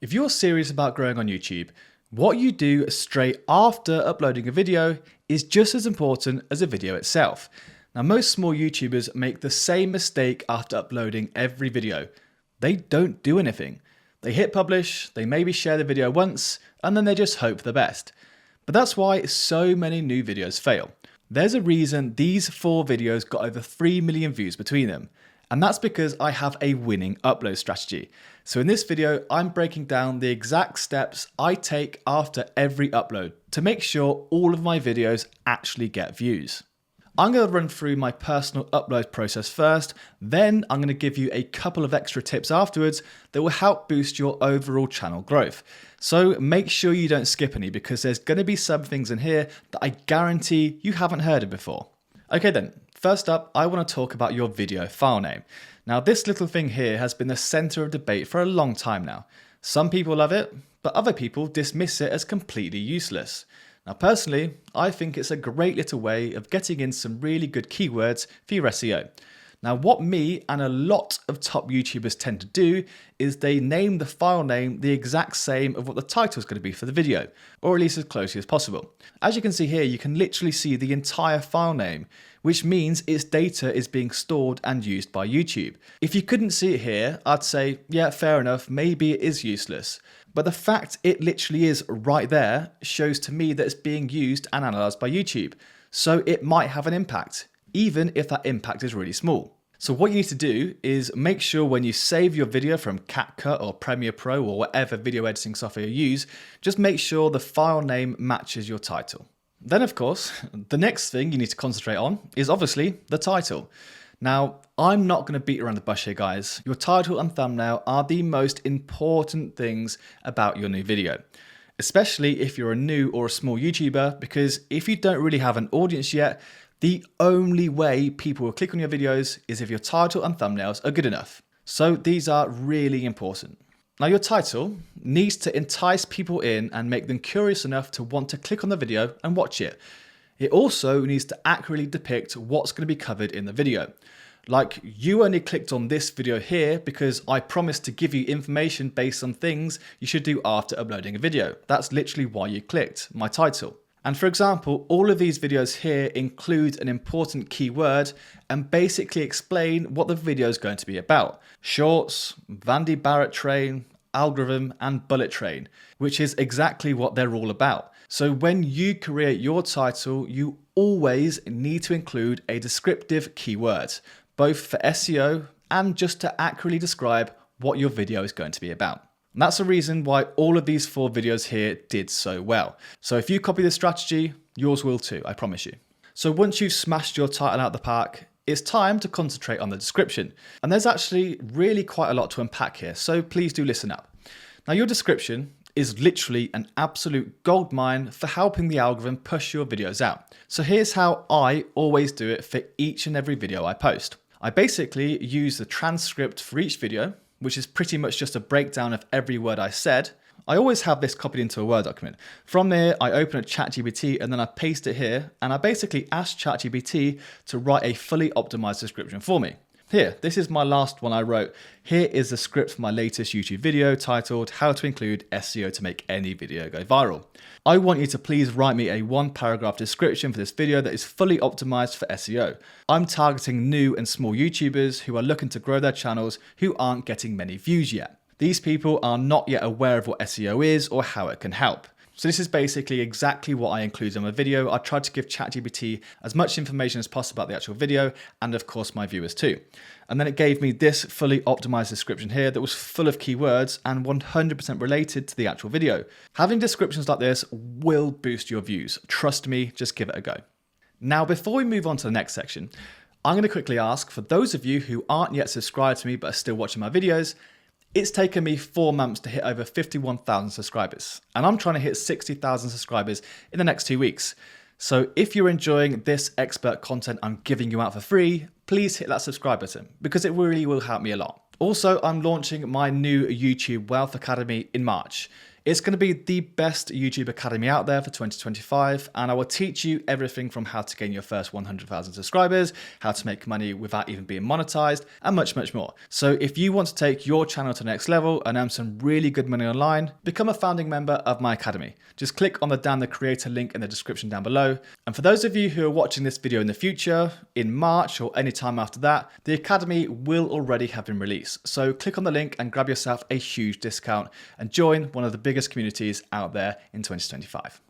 If you're serious about growing on YouTube, what you do straight after uploading a video is just as important as a video itself. Now, most small YouTubers make the same mistake after uploading every video. They don't do anything. They hit publish, they maybe share the video once, and then they just hope for the best. But that's why so many new videos fail. There's a reason these 4 videos got over 3 million views between them. And that's because I have a winning upload strategy. So in this video, I'm breaking down the exact steps I take after every upload to make sure all of my videos actually get views. I'm going to run through my personal upload process first, then I'm going to give you a couple of extra tips afterwards that will help boost your overall channel growth. So make sure you don't skip any because there's going to be some things in here that I guarantee you haven't heard of before. Okay then, first up, I want to talk about your video file name. Now this little thing here has been the center of debate for a long time now. Some people love it, but other people dismiss it as completely useless. Now personally, I think it's a great little way of getting in some really good keywords for your SEO. Now what me and a lot of top YouTubers tend to do is they name the file name the exact same of what the title is going to be for the video, or at least as closely as possible. As you can see here, you can literally see the entire file name, which means its data is being stored and used by YouTube. If you couldn't see it here, I'd say, yeah, fair enough, maybe it is useless. But the fact it literally is right there shows to me that it's being used and analyzed by YouTube. So it might have an impact, even if that impact is really small. So what you need to do is make sure when you save your video from CapCut or Premiere Pro or whatever video editing software you use, just make sure the file name matches your title. Then of course, the next thing you need to concentrate on is obviously the title. Now, I'm not going to beat around the bush here, guys. Your title and thumbnail are the most important things about your new video, especially if you're a new or a small YouTuber, because if you don't really have an audience yet, the only way people will click on your videos is if your title and thumbnails are good enough. So these are really important. Now your title needs to entice people in and make them curious enough to want to click on the video and watch it. It also needs to accurately depict what's going to be covered in the video. Like, you only clicked on this video here because I promised to give you information based on things you should do after uploading a video. That's literally why you clicked, my title. And for example, all of these videos here include an important keyword and basically explain what the video is going to be about. Shorts, Vandy Barrett train, algorithm, and bullet train, which is exactly what they're all about. So when you create your title, you always need to include a descriptive keyword, both for SEO and just to accurately describe what your video is going to be about. And that's the reason why all of these 4 videos here did so well. So if you copy this strategy, yours will too, I promise you. So once you've smashed your title out the park, it's time to concentrate on the description. And there's actually really quite a lot to unpack here, so please do listen up. Now your description is literally an absolute goldmine for helping the algorithm push your videos out. So here's how I always do it for each and every video I post. I basically use the transcript for each video, which is pretty much just a breakdown of every word I said. I always have this copied into a Word document. From there, I open a ChatGPT and then I paste it here, and I basically ask ChatGPT to write a fully optimized description for me. Here, this is my last one I wrote. Here is the script for my latest YouTube video titled How to Include SEO to Make Any Video Go Viral. I want you to please write me a 1-paragraph description for this video that is fully optimized for SEO. I'm targeting new and small YouTubers who are looking to grow their channels who aren't getting many views yet. These people are not yet aware of what SEO is or how it can help. So this is basically exactly what I include in my video. I tried to give ChatGPT as much information as possible about the actual video and of course my viewers too. And then it gave me this fully optimized description here that was full of keywords and 100% related to the actual video. Having descriptions like this will boost your views. Trust me, just give it a go. Now, before we move on to the next section, I'm going to quickly ask for those of you who aren't yet subscribed to me but are still watching my videos, it's taken me 4 months to hit over 51,000 subscribers, and I'm trying to hit 60,000 subscribers in the next 2 weeks. So if you're enjoying this expert content I'm giving you out for free, please hit that subscribe button because it really will help me a lot. Also, I'm launching my new YouTube Wealth Academy in March. It's going to be the best YouTube Academy out there for 2025, and I will teach you everything from how to gain your first 100,000 subscribers, how to make money without even being monetized, and much, much more. So if you want to take your channel to the next level and earn some really good money online, become a founding member of my academy. Just click on the Dan the Creator link in the description down below. And for those of you who are watching this video in the future, in March or any time after that, the academy will already have been released. So click on the link and grab yourself a huge discount and join one of the biggest communities out there in 2025.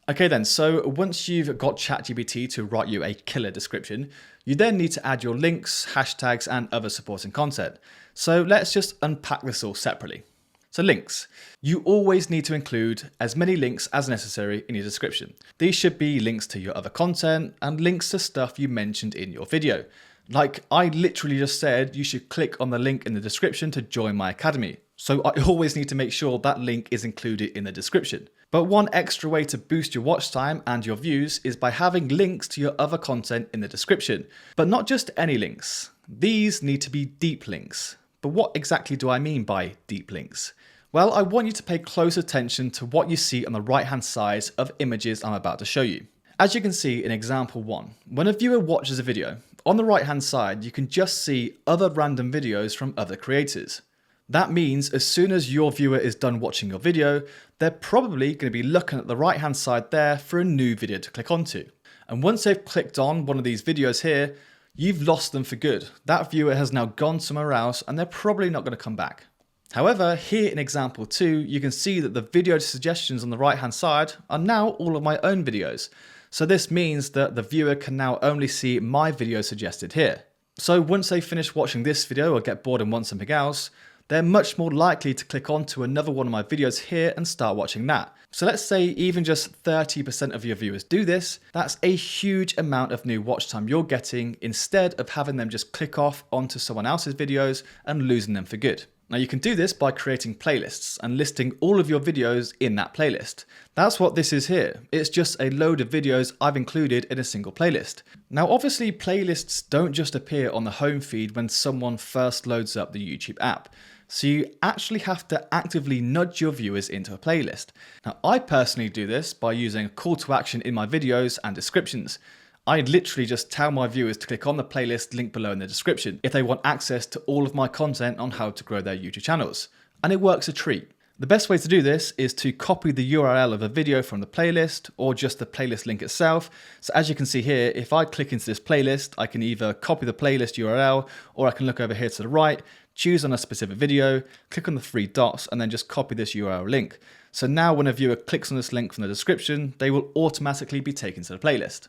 Okay then, so once you've got ChatGPT to write you a killer description, you then need to add your links, hashtags, and other supporting content. So let's just unpack this all separately. So links. You always need to include as many links as necessary in your description. These should be links to your other content and links to stuff you mentioned in your video. Like I literally just said, you should click on the link in the description to join my academy. So I always need to make sure that link is included in the description. But one extra way to boost your watch time and your views is by having links to your other content in the description. But not just any links. These need to be deep links. But what exactly do I mean by deep links? Well, I want you to pay close attention to what you see on the right-hand side of images I'm about to show you. As you can see in example 1, when a viewer watches a video, on the right-hand side, you can just see other random videos from other creators. That means as soon as your viewer is done watching your video, they're probably going to be looking at the right-hand side there for a new video to click onto. And once they've clicked on one of these videos here, you've lost them for good. That viewer has now gone somewhere else and they're probably not going to come back. However, here in example 2, you can see that the video suggestions on the right-hand side are now all of my own videos. So this means that the viewer can now only see my video suggested here. So once they finish watching this video or get bored and want something else, they're much more likely to click on to another one of my videos here and start watching that. So let's say even just 30% of your viewers do this, that's a huge amount of new watch time you're getting instead of having them just click off onto someone else's videos and losing them for good. Now you can do this by creating playlists and listing all of your videos in that playlist. That's what this is here. It's just a load of videos I've included in a single playlist. Now obviously playlists don't just appear on the home feed when someone first loads up the YouTube app. So you actually have to actively nudge your viewers into a playlist. Now I personally do this by using a call to action in my videos and descriptions. I literally just tell my viewers to click on the playlist linked below in the description if they want access to all of my content on how to grow their YouTube channels. And it works a treat. The best way to do this is to copy the URL of a video from the playlist or just the playlist link itself. So as you can see here, if I click into this playlist, I can either copy the playlist URL or I can look over here to the right, choose on a specific video, click on the 3 dots and then just copy this URL link. So now when a viewer clicks on this link from the description, they will automatically be taken to the playlist.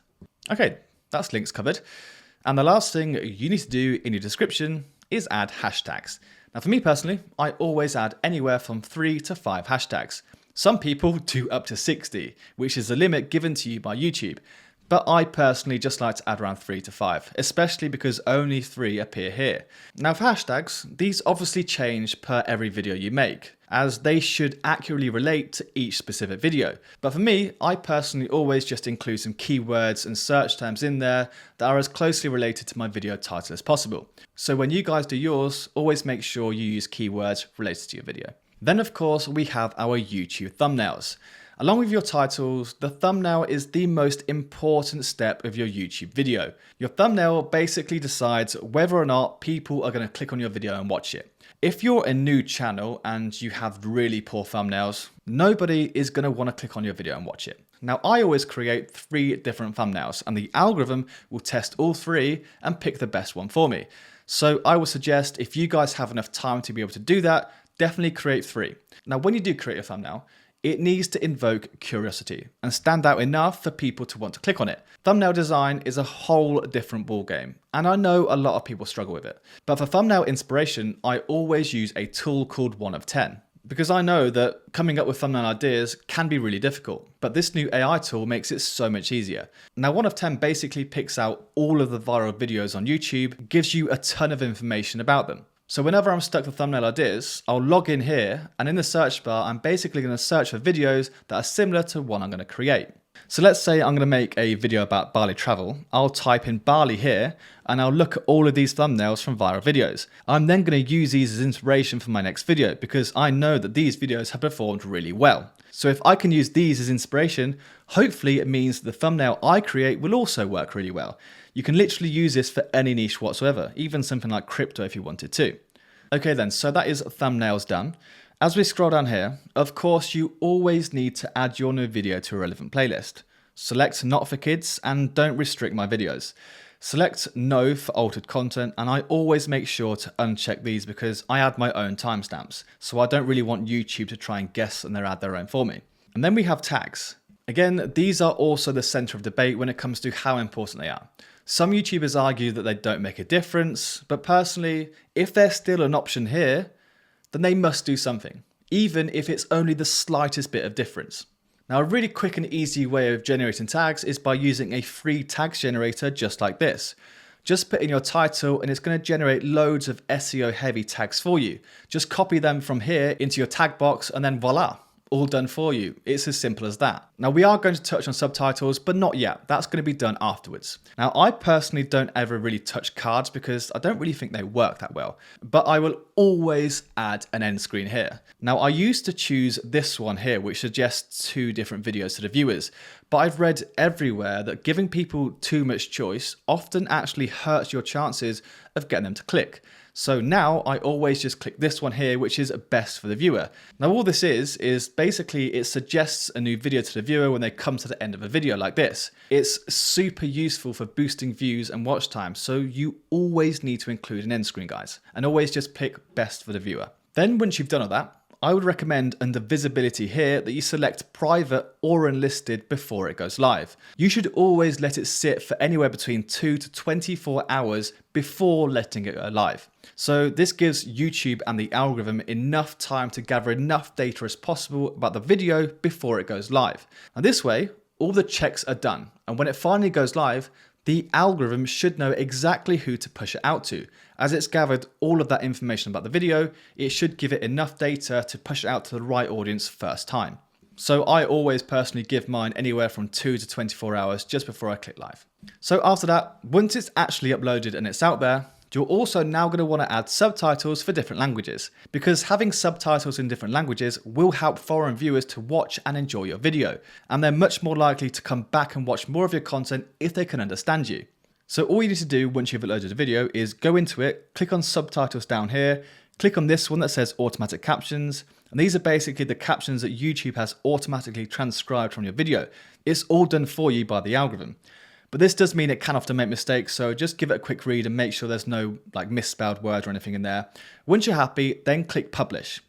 Okay, that's links covered. And the last thing you need to do in your description is add hashtags. Now for me personally, I always add anywhere from 3 to 5 hashtags. Some people do up to 60, which is the limit given to you by YouTube. But I personally just like to add around 3 to 5, especially because only 3 appear here. Now for hashtags, these obviously change per every video you make, as they should accurately relate to each specific video. But for me, I personally always just include some keywords and search terms in there that are as closely related to my video title as possible. So when you guys do yours, always make sure you use keywords related to your video. Then of course, we have our YouTube thumbnails. Along with your titles, the thumbnail is the most important step of your YouTube video. Your thumbnail basically decides whether or not people are going to click on your video and watch it. If you're a new channel and you have really poor thumbnails, nobody is going to want to click on your video and watch it. Now, I always create 3 different thumbnails and the algorithm will test all 3 and pick the best one for me. So I would suggest if you guys have enough time to be able to do that, definitely create 3. Now, when you do create a thumbnail, it needs to invoke curiosity and stand out enough for people to want to click on it. Thumbnail design is a whole different ballgame, and I know a lot of people struggle with it. But for thumbnail inspiration, I always use a tool called 1 of 10, because I know that coming up with thumbnail ideas can be really difficult, but this new AI tool makes it so much easier. Now 1 of 10 basically picks out all of the viral videos on YouTube, gives you a ton of information about them. So whenever I'm stuck with thumbnail ideas, I'll log in here and in the search bar, I'm basically going to search for videos that are similar to one I'm going to create. So let's say I'm going to make a video about Bali travel. I'll type in Bali here and I'll look at all of these thumbnails from viral videos. I'm then going to use these as inspiration for my next video because I know that these videos have performed really well. So if I can use these as inspiration, hopefully it means the thumbnail I create will also work really well. You can literally use this for any niche whatsoever, even something like crypto if you wanted to. Okay then, so that is thumbnails done. As we scroll down here, of course you always need to add your new video to a relevant playlist. Select not for kids and don't restrict my videos. Select no for altered content, and I always make sure to uncheck these because I add my own timestamps, so I don't really want YouTube to try and guess and add their own for me. And then we have tags. Again, these are also the center of debate when it comes to how important they are. Some YouTubers argue that they don't make a difference, but personally, if there's still an option here, then they must do something, even if it's only the slightest bit of difference. Now, a really quick and easy way of generating tags is by using a free tags generator just like this. Just put in your title and it's going to generate loads of SEO heavy tags for you. Just copy them from here into your tag box and then voila, all done for you. It's as simple as that. Now we are going to touch on subtitles, but not yet. That's going to be done afterwards. Now I personally don't ever really touch cards because I don't really think they work that well, but I will always add an end screen here. Now I used to choose this one here, which suggests 2 different videos to the viewers, but I've read everywhere that giving people too much choice often actually hurts your chances of getting them to click. So now I always just click this one here, which is best for the viewer. Now all this is basically it suggests a new video to the viewer when they come to the end of a video like this. It's super useful for boosting views and watch time, so you always need to include an end screen, guys, and always just pick best for the viewer. Then once you've done all that, I would recommend under visibility here that you select private or unlisted before it goes live. You should always let it sit for anywhere between 2 to 24 hours before letting it go live. So this gives YouTube and the algorithm enough time to gather enough data as possible about the video before it goes live. And this way, all the checks are done. And when it finally goes live, the algorithm should know exactly who to push it out to. As it's gathered all of that information about the video, it should give it enough data to push it out to the right audience first time. So I always personally give mine anywhere from 2 to 24 hours just before I click live. So after that, once it's actually uploaded and it's out there, you're also now going to want to add subtitles for different languages, because having subtitles in different languages will help foreign viewers to watch and enjoy your video, and they're much more likely to come back and watch more of your content if they can understand you. So all you need to do once you've uploaded a video is go into it, click on subtitles down here, click on this one that says automatic captions, and these are basically the captions that YouTube has automatically transcribed from your video. It's all done for you by the algorithm. But this does mean it can often make mistakes, so just give it a quick read and make sure there's no misspelled words or anything in there. Once you're happy, then click publish.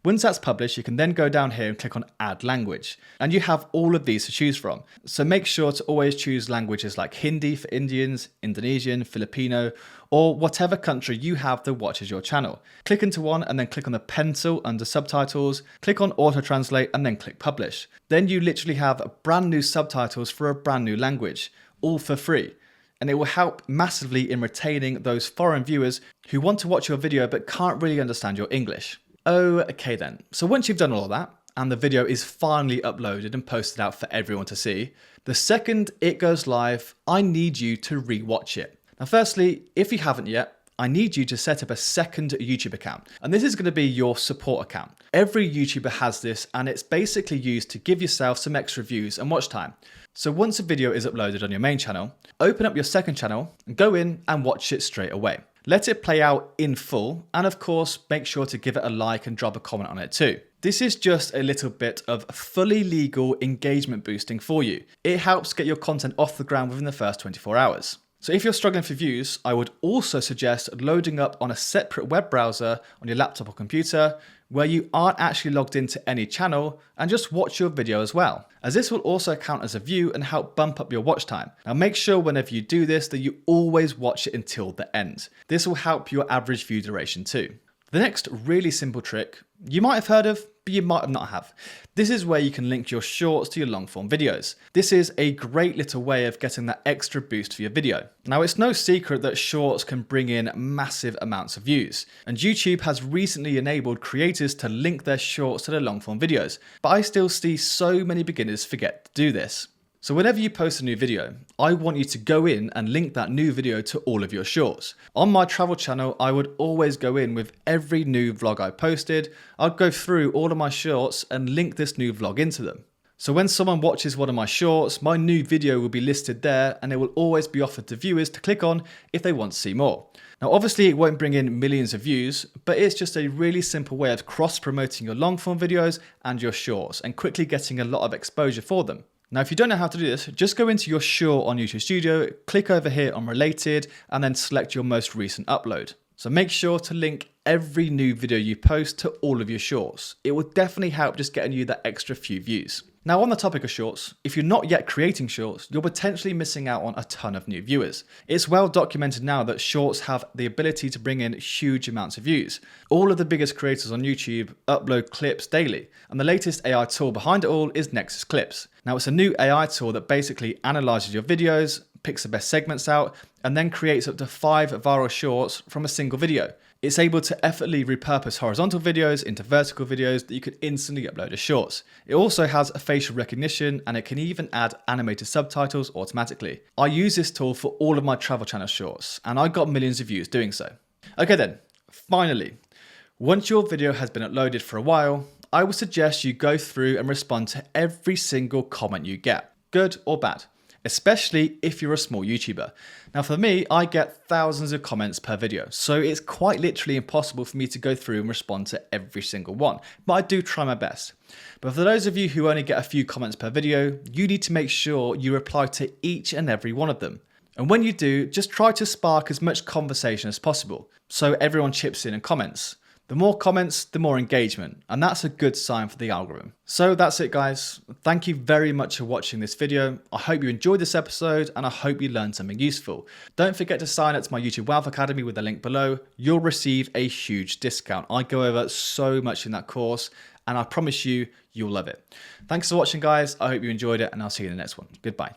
Once that's published, you can then go down here and click on add language. And you have all of these to choose from. So make sure to always choose languages like Hindi for Indians, Indonesian, Filipino, or whatever country you have that watches your channel. Click into one and then click on the pencil under subtitles, click on auto translate and then click publish. Then you literally have brand new subtitles for a brand new language, all for free. And it will help massively in retaining those foreign viewers who want to watch your video but can't really understand your English. Okay then, so once you've done all of that, and the video is finally uploaded and posted out for everyone to see, the second it goes live, I need you to rewatch it. Now firstly, if you haven't yet, I need you to set up a second YouTube account. And this is going to be your support account. Every YouTuber has this, and it's basically used to give yourself some extra views and watch time. So once a video is uploaded on your main channel, open up your second channel and go in and watch it straight away. Let it play out in full, and of course, make sure to give it a like and drop a comment on it too. This is just a little bit of fully legal engagement boosting for you. It helps get your content off the ground within the first 24 hours. So if you're struggling for views, I would also suggest loading up on a separate web browser on your laptop or computer where you aren't actually logged into any channel and just watch your video as well, as this will also count as a view and help bump up your watch time. Now make sure whenever you do this that you always watch it until the end. This will help your average view duration too. The next really simple trick you might have heard of, but you might not have. This is where you can link your shorts to your long form videos. This is a great little way of getting that extra boost for your video. Now it's no secret that shorts can bring in massive amounts of views, and YouTube has recently enabled creators to link their shorts to their long form videos, but I still see so many beginners forget to do this. So whenever you post a new video, I want you to go in and link that new video to all of your shorts. On my travel channel, I would always go in with every new vlog I posted. I'd go through all of my shorts and link this new vlog into them. So when someone watches one of my shorts, my new video will be listed there and it will always be offered to viewers to click on if they want to see more. Now obviously it won't bring in millions of views, but it's just a really simple way of cross-promoting your long form videos and your shorts and quickly getting a lot of exposure for them. Now, if you don't know how to do this, just go into your short on YouTube Studio, click over here on related, and then select your most recent upload. So make sure to link every new video you post to all of your shorts. It will definitely help just getting you that extra few views. Now on the topic of shorts, if you're not yet creating shorts, you're potentially missing out on a ton of new viewers. It's well documented now that shorts have the ability to bring in huge amounts of views. All of the biggest creators on YouTube upload clips daily, and the latest AI tool behind it all is Nexus Clips. Now it's a new AI tool that basically analyzes your videos, picks the best segments out, and then creates up to 5 viral shorts from a single video. It's able to effortlessly repurpose horizontal videos into vertical videos that you could instantly upload as shorts. It also has a facial recognition and it can even add animated subtitles automatically. I use this tool for all of my travel channel shorts and I got millions of views doing so. Okay then, finally, once your video has been uploaded for a while, I would suggest you go through and respond to every single comment you get, good or bad. Especially if you're a small YouTuber. Now for me, I get thousands of comments per video, so it's quite literally impossible for me to go through and respond to every single one, but I do try my best. But for those of you who only get a few comments per video, you need to make sure you reply to each and every one of them. And when you do, just try to spark as much conversation as possible, so everyone chips in and comments. The more comments, the more engagement, and that's a good sign for the algorithm. So that's it guys. Thank you very much for watching this video. I hope you enjoyed this episode and I hope you learned something useful. Don't forget to sign up to my YouTube Wealth Academy with the link below. You'll receive a huge discount. I go over so much in that course and I promise you, you'll love it. Thanks for watching guys. I hope you enjoyed it and I'll see you in the next one. Goodbye.